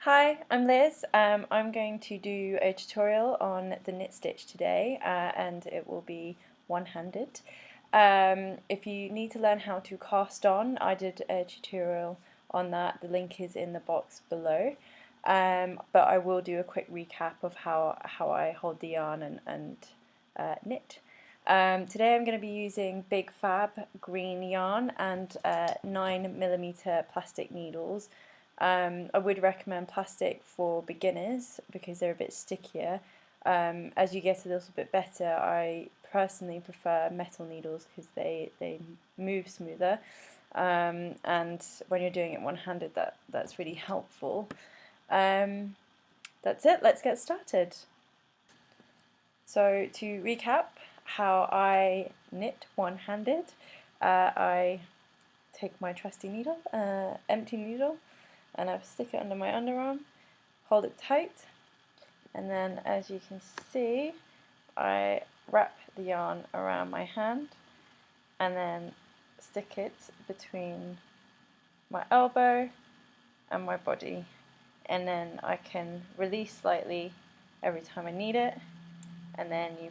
Hi, I'm Liz. I'm going to do a tutorial on the knit stitch today, and it will be one-handed. If you need to learn how to cast on, I did a tutorial on that. The link is in the box below. But I will do a quick recap of how I hold the yarn and knit. Today I'm going to be using Big Fab green yarn and 9mm plastic needles. I would recommend plastic for beginners because they're a bit stickier. As you get a little bit better, I personally prefer metal needles because they move smoother. And when you're doing it one-handed, that's really helpful. That's it, let's get started. So to recap how I knit one-handed, I take my trusty needle, empty needle, and I stick it under my underarm, hold it tight, and then as you can see I wrap the yarn around my hand and then stick it between my elbow and my body, and then I can release slightly every time I need it, and then you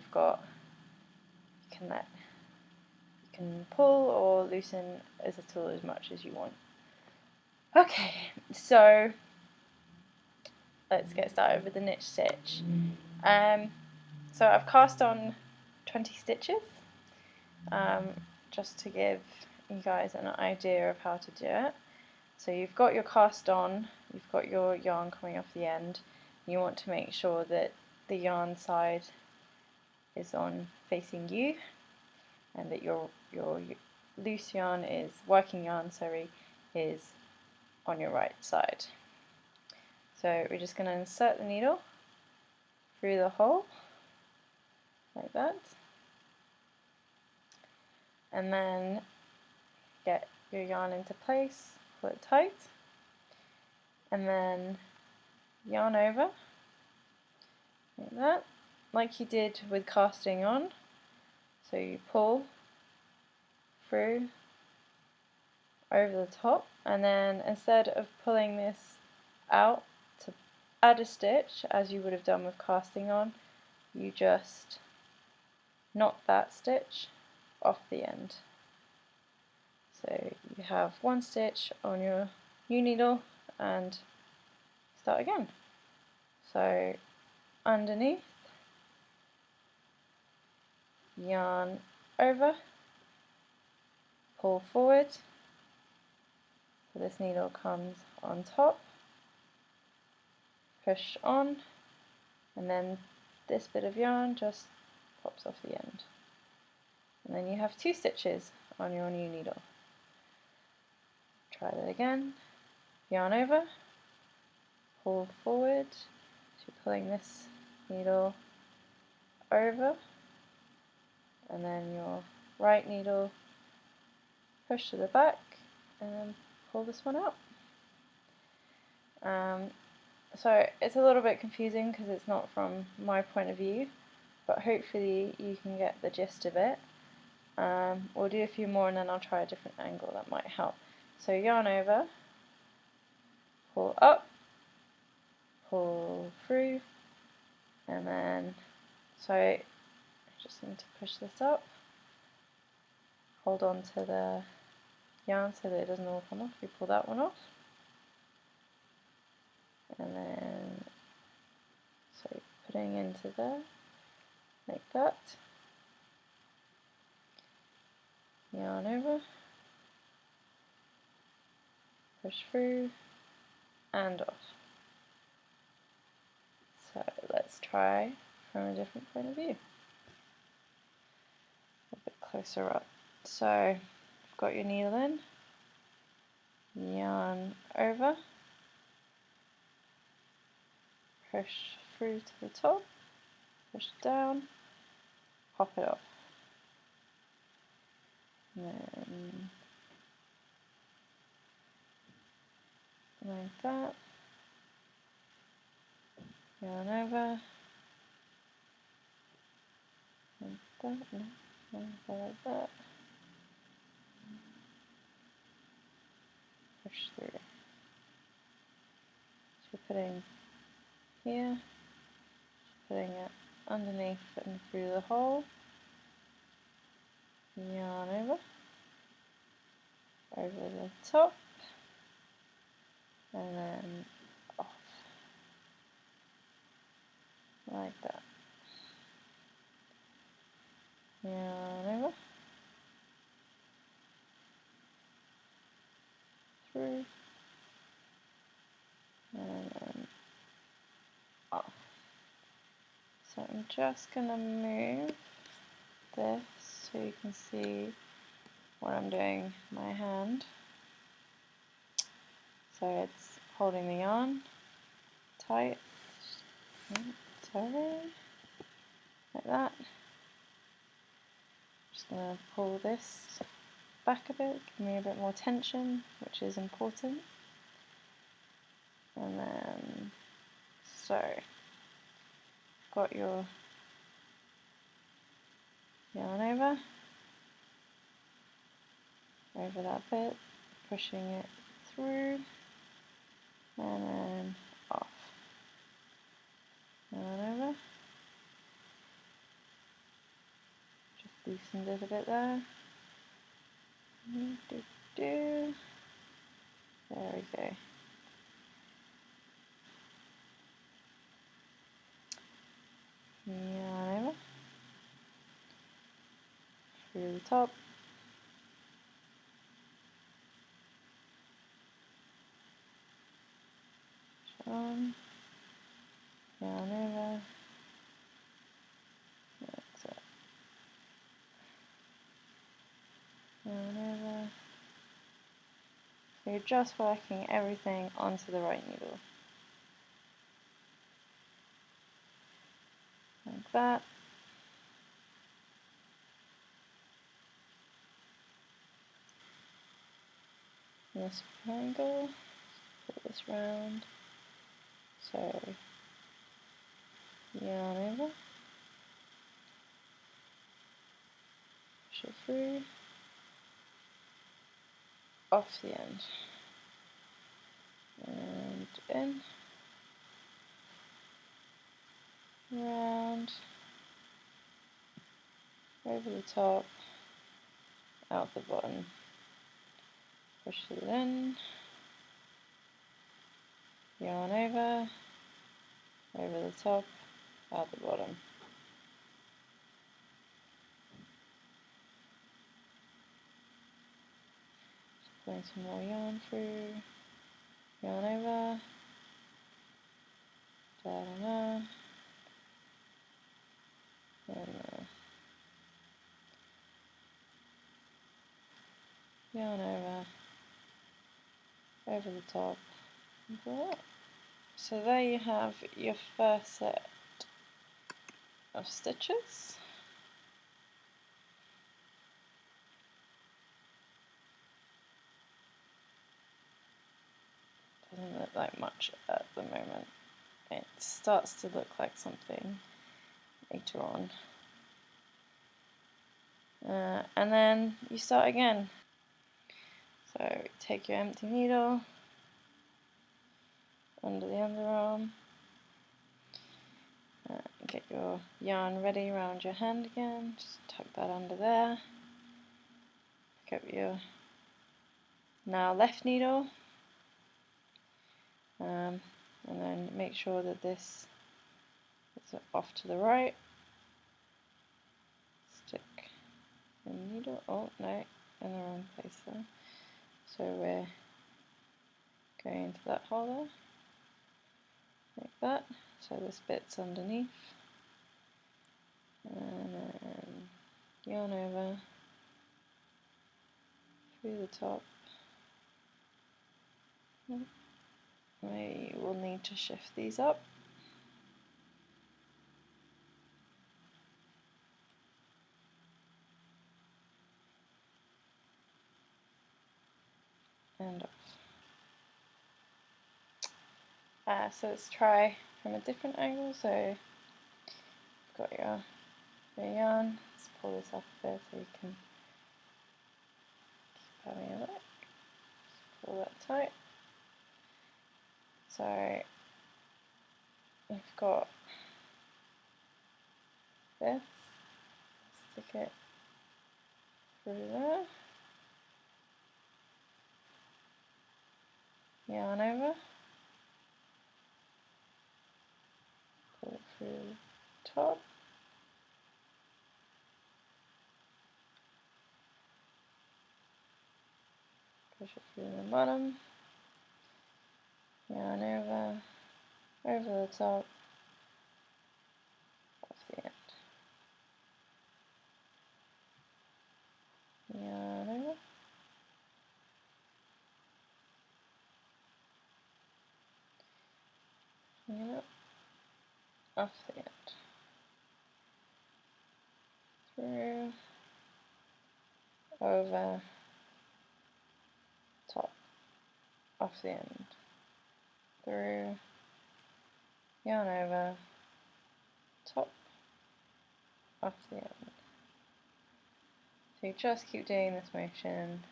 can pull or loosen as little as much as you want. Okay, so let's get started with the knit stitch. So I've cast on 20 stitches, just to give you guys an idea of how to do it. So you've got your cast on, you've got your yarn coming off the end. You want to make sure that the yarn side is on facing you, and that your loose yarn is working yarn, is on your right side. So we're just going to insert the needle through the hole like that, and then get your yarn into place, pull it tight, and then yarn over like that, like you did with casting on. So you pull through over the top, and then instead of pulling this out to add a stitch as you would have done with casting on, you just knock that stitch off the end. So you have one stitch on your new needle and start again. So underneath, yarn over, pull forward, so this needle comes on top, push on, and then this bit of yarn just pops off the end. And then you have two stitches on your new needle. Try that again. Yarn over, pull forward, so you're pulling this needle over, and then your right needle push to the back and pull this one out. So it's a little bit confusing because it's not from my point of view, but hopefully you can get the gist of it. We'll do a few more and then I'll try a different angle that might help. So yarn over, pull up, pull through, and then, so I just need to push this up, hold on to the yarn so that it doesn't all come off. You pull that one off, and then so putting into there like that, yarn over, push through and off. So let's try from a different point of view, a bit closer up. So you've got your needle in, yarn over, push through to the top, push down, pop it off, and then like that, yarn over, like that, no, like that, push through. So putting here, putting it underneath and through the hole, yarn over the top, and then off, like that. Yarn over, through, and then off. So I'm just going to move this so you can see what I'm doing with my hand. So it's holding the yarn tight, sorry, like that. Just going to pull this back a bit, give me a bit more tension, which is important. And then, so, got your yarn over that bit, pushing it through, and then off. Yarn over. Just loosened it a bit there. There we go. Yarn over. Through the top. On. Yarn over. That's it. Yarn over. So you're just working everything onto the right needle. Like that. This triangle, put this round, so yarn over, push it through, off the end, and in, round, over the top, out the bottom, push it in, yarn over the top, out the bottom. Just putting some more yarn through, yarn over, da-da-da, and yarn over the top, like that. So there you have your first set of stitches. Doesn't look like much at the moment. It starts to look like something later on. And then you start again. So take your empty needle under the underarm, get your yarn ready around your hand again, just tuck that under there, pick up your now left needle, and then make sure that this is off to the right, stick the needle, oh no, in the wrong place there, so we're going into that hole there, like that, so this bit's underneath, and then yarn over, through the top. We will need to shift these up. And off. So let's try from a different angle. So you've got your yarn. Let's pull this up a bit so you can keep having a look. Just pull that tight. So We've got this, stick it through there, yarn over, pull through the top, push it through the bottom, yarn over, over the top, off the end, yarn over, bring it up, off the end, through, over, top, off the end, through, yarn over, top, off the end. So you just keep doing this motion.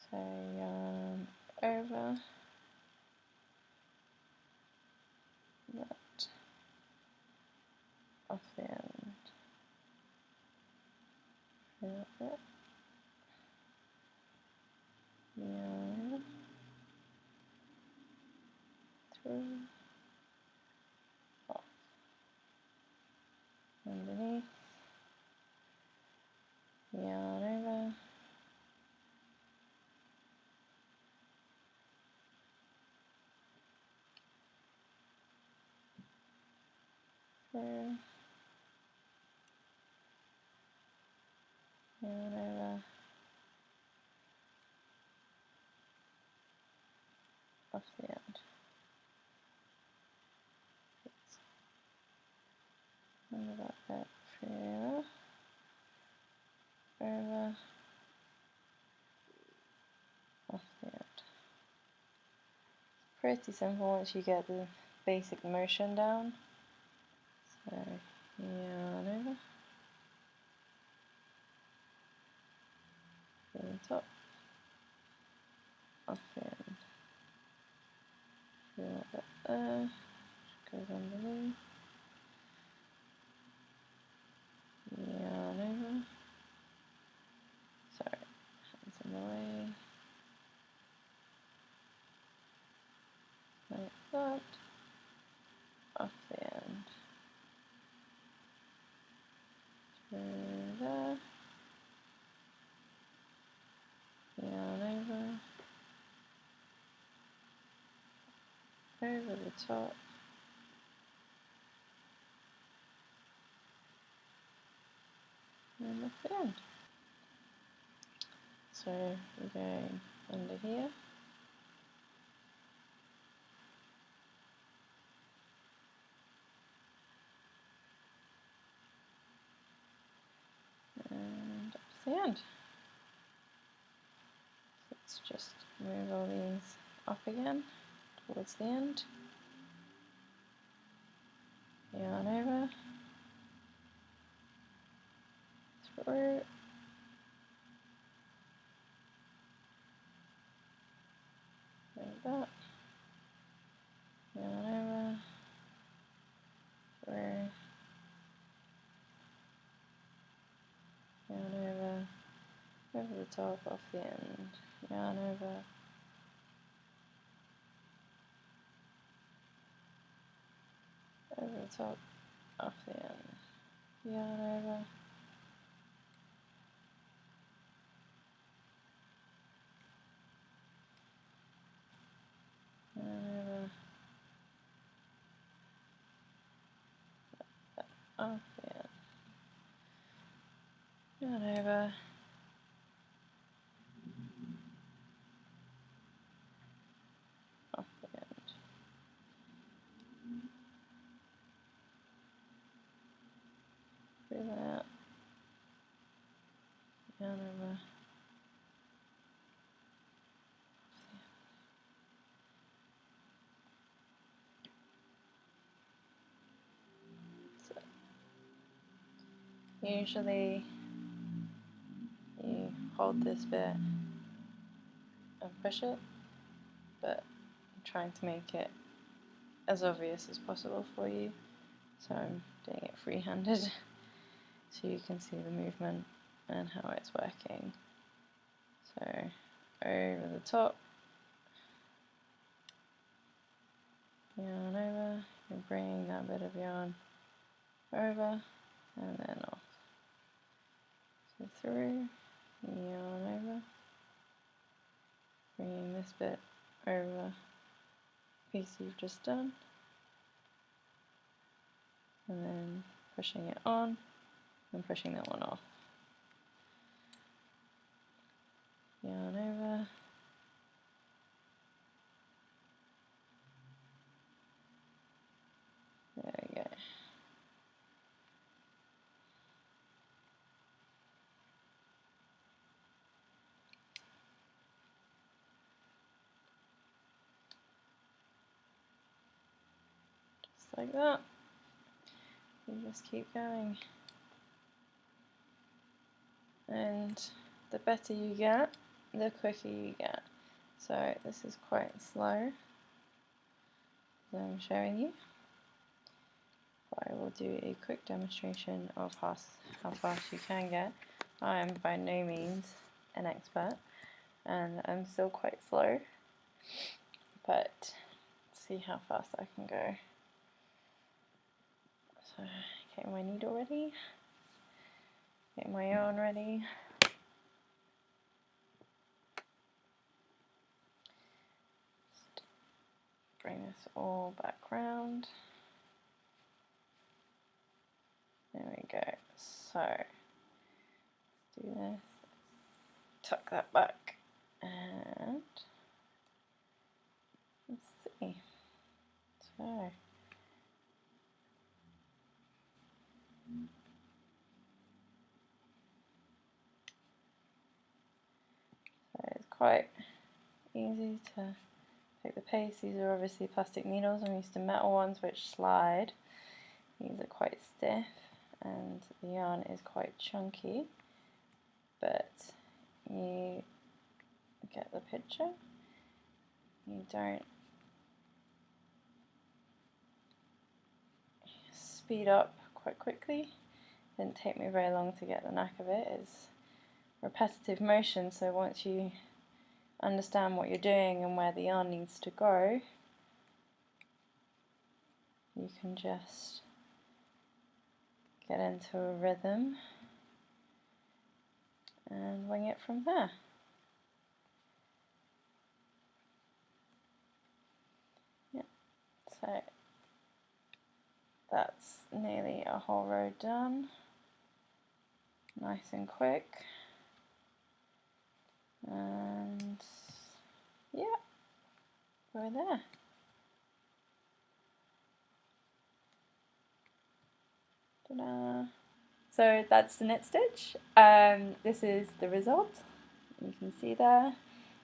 So yarn over, that, off the end, through it, yarn, through, off, underneath, yarn over, through, yarn over, off the end. Under that bit, through, over, off the end. Pretty simple once you get the basic motion down. So yarn over, through the top, off the end, through that bit there, goes underneath, yarn over, sorry, hands in the way, like that, off the end, through there, yarn over the top, and off the end. So we're going under here, and up to the end. So let's just move all these up again towards the end, yarn over, through, like that, yarn over, through, yarn over the top, off the end, yarn over, the top, off the end, yarn over, yarn over, off the end, yarn over, off the end, through that, yarn over, so usually you hold this bit and push it, but I'm trying to make it as obvious as possible for you. So I'm doing it freehanded so you can see the movement and how it's working. So over the top, yarn over, you're bringing that bit of yarn over and then off. So through, yarn over, bringing this bit over piece you've just done, and then pushing it on and pushing that one off. Yarn over, there we go. Just like that. You just keep going. And the better you get, the quicker you get. So this is quite slow, as I'm showing you. But I will do a quick demonstration of how fast you can get. I am by no means an expert, and I'm still quite slow, but see how fast I can go. So getting my needle ready, getting my yarn ready. Just bring this all back round. There we go. So let's do this. Tuck that back and let's see. So it's quite easy to take the pace. These are obviously plastic needles. I'm used to metal ones which slide. These are quite stiff and the yarn is quite chunky, but you get the picture. You don't speed up quite quickly. Didn't take me very long to get the knack of it. It's repetitive motion, so once you understand what you're doing and where the yarn needs to go, you can just get into a rhythm and wing it from there. Yeah, so that's nearly a whole row done. Nice and quick. And yeah, we're there. Ta-da! So that's the knit stitch. This is the result. You can see there.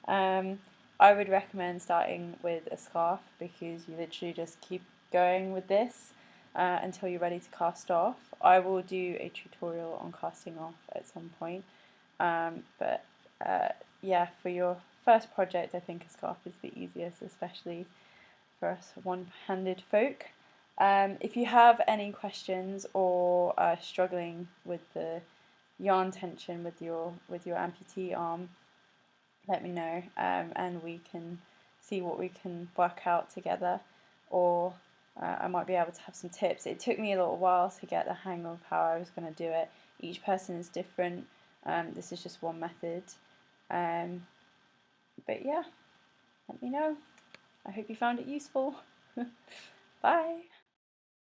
I would recommend starting with a scarf because you literally just keep going with this until you're ready to cast off. I will do a tutorial on casting off at some point, but yeah, for your first project I think a scarf is the easiest, especially for us one-handed folk. If you have any questions or are struggling with the yarn tension with your amputee arm, let me know, and we can see what we can work out together, or I might be able to have some tips. It took me a little while to get the hang of how I was going to do it. Each person is different. This is just one method. But yeah, let me know. I hope you found it useful. Bye.